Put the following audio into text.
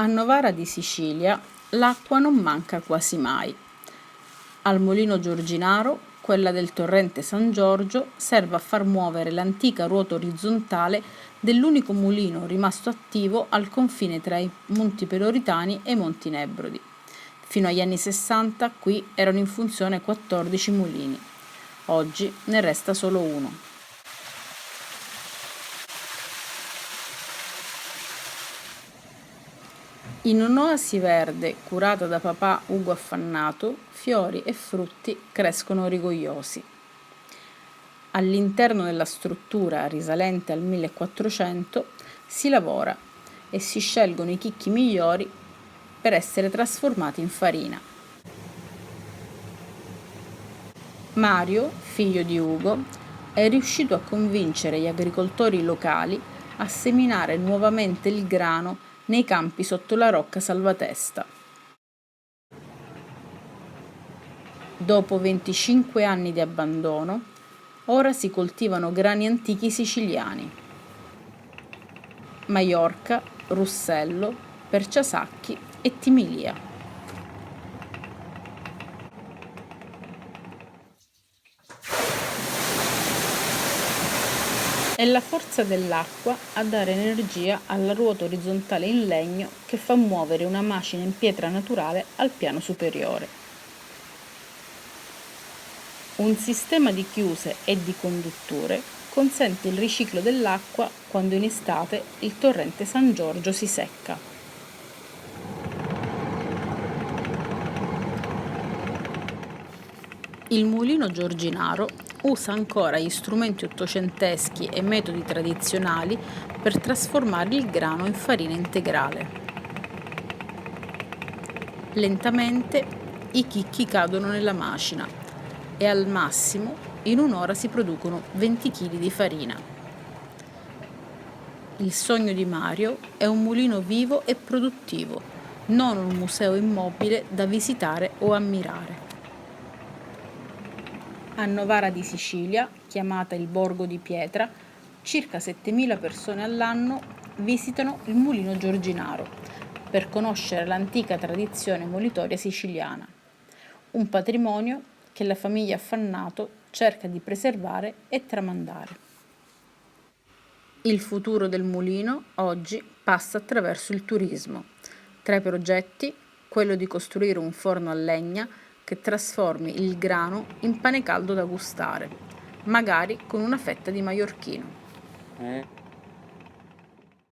A Novara di Sicilia l'acqua non manca quasi mai. Al mulino Giorginaro, quella del torrente San Giorgio, serve a far muovere l'antica ruota orizzontale dell'unico mulino rimasto attivo al confine tra i Monti Peloritani e i Monti Nebrodi. Fino agli anni 60 qui erano in funzione 14 mulini. Oggi ne resta solo uno. In un'oasi verde curata da papà Ugo Affannato, fiori e frutti crescono rigogliosi. All'interno della struttura risalente al 1400 si lavora e si scelgono i chicchi migliori per essere trasformati in farina. Mario, figlio di Ugo, è riuscito a convincere gli agricoltori locali a seminare nuovamente il grano nei campi sotto la rocca Salvatesta. Dopo 25 anni di abbandono, ora si coltivano grani antichi siciliani: Maiorca, Russello, Perciasacchi e Timilia. È la forza dell'acqua a dare energia alla ruota orizzontale in legno che fa muovere una macina in pietra naturale al piano superiore. Un sistema di chiuse e di condutture consente il riciclo dell'acqua quando in estate il torrente San Giorgio si secca. Il mulino Giorginaro usa ancora gli strumenti ottocenteschi e metodi tradizionali per trasformare il grano in farina integrale. Lentamente i chicchi cadono nella macina e al massimo in un'ora si producono 20 kg di farina. Il sogno di Mario è un mulino vivo e produttivo, non un museo immobile da visitare o ammirare. A Novara di Sicilia, chiamata il Borgo di Pietra, circa 7.000 persone all'anno visitano il mulino Giorginaro per conoscere l'antica tradizione molitoria siciliana, un patrimonio che la famiglia Affannato cerca di preservare e tramandare. Il futuro del mulino oggi passa attraverso il turismo. Tra i progetti, quello di costruire un forno a legna che trasformi il grano in pane caldo da gustare, magari con una fetta di maiorchino.